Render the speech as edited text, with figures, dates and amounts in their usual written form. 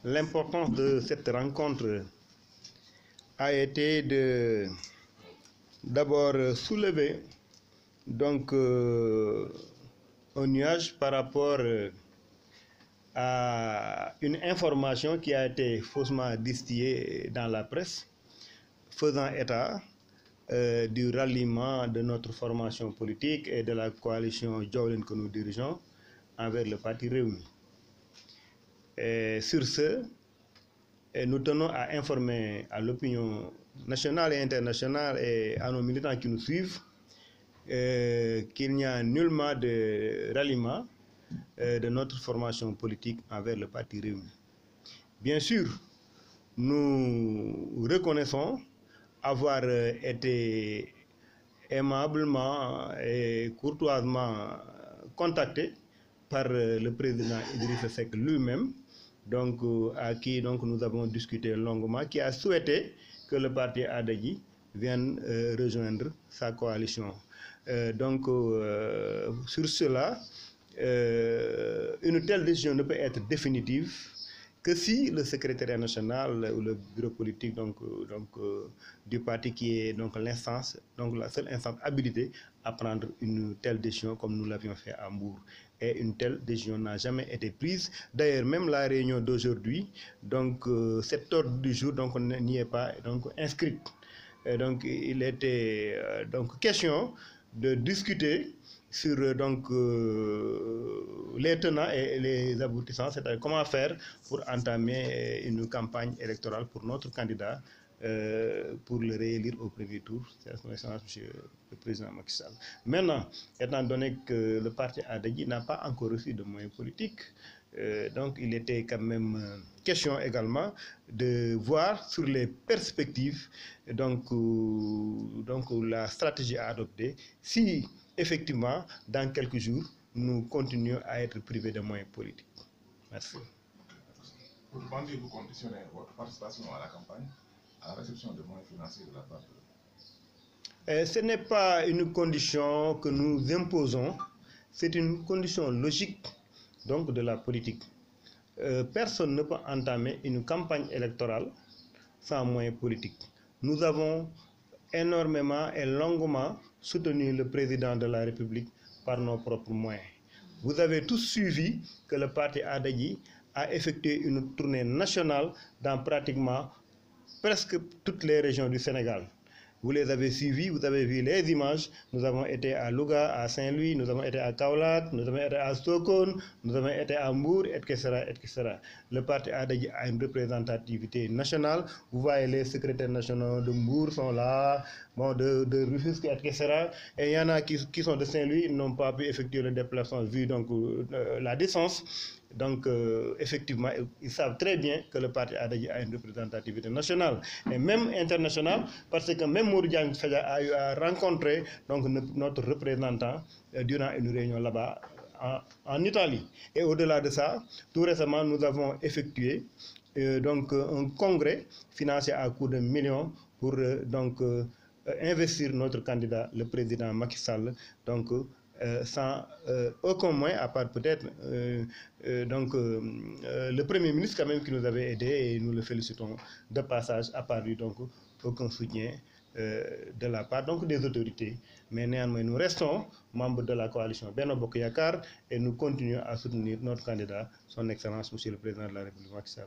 L'importance de cette rencontre a été d'abord soulever un nuage par rapport à une information qui a été faussement distillée dans la presse, faisant état du ralliement de notre formation politique et de la coalition Jowlen que nous dirigeons envers le parti Rewmi. Sur ce, nous tenons à informer à l'opinion nationale et internationale et à nos militants qui nous suivent qu'il n'y a nullement de ralliement de notre formation politique envers le parti Rewmi. Bien sûr, nous reconnaissons avoir été aimablement et courtoisement contactés par le président Idrissa Seck lui-même, à qui nous avons discuté longuement, qui a souhaité que le parti Adaji vienne rejoindre sa coalition. Sur cela, une telle décision ne peut être définitive que si le secrétariat national ou le bureau politique du parti, qui est l'instance, la seule instance habilitée à prendre une telle décision comme nous l'avions fait à Mbour. Et une telle décision n'a jamais été prise. D'ailleurs, même la réunion d'aujourd'hui, cet ordre du jour n'y est pas inscrite. Et il était question de discuter sur les tenants et les aboutissants, c'est-à-dire comment faire pour entamer une campagne électorale pour notre candidat pour le réélire au premier tour, c'est son excellence monsieur le président Macky Sall. Maintenant, étant donné que le parti Adaji n'a pas encore reçu de moyens politiques, il était quand même question également de voir sur les perspectives la stratégie à adopter si effectivement dans quelques jours nous continuons à être privés de moyens politiques. Merci. Vous pensez-vous conditionner votre participation à la campagne à la réception de moyens financiers de la part de... Ce n'est pas une condition que nous imposons, c'est une condition logique de la politique. Personne ne peut entamer une campagne électorale sans moyens politiques. Nous avons énormément et longuement soutenu le président de la République par nos propres moyens. Vous avez tous suivi que le parti Adaji a effectué une tournée nationale dans pratiquement presque toutes les régions du Sénégal. Vous les avez suivis, vous avez vu les images. Nous avons été à Louga, à Saint-Louis, nous avons été à Kaolack, nous avons été à Sokone, nous avons été à Mbour, etc., etc. Le parti Adaji a une représentativité nationale. Vous voyez, les secrétaires nationaux de Mbour sont là, de Rufisque, etc. Et il y en a qui sont de Saint-Louis, ils n'ont pas pu effectuer le déplacement vu la distance. Effectivement, ils savent très bien que le parti Adaji a une représentativité nationale et même internationale, parce que même Mourdian a eu à rencontrer notre représentant durant une réunion là-bas en Italie. Et au-delà de ça, tout récemment, nous avons effectué un congrès financé à coût de millions pour investir notre candidat, le président Macky Sall, sans aucun moyen, à part peut-être le Premier ministre quand même qui nous avait aidés, et nous le félicitons de passage, à part lui, aucun soutien de la part des autorités. Mais néanmoins, nous restons membres de la coalition Benno Bokk Yakaar et nous continuons à soutenir notre candidat, son Excellence Monsieur le Président de la République Macky Sall.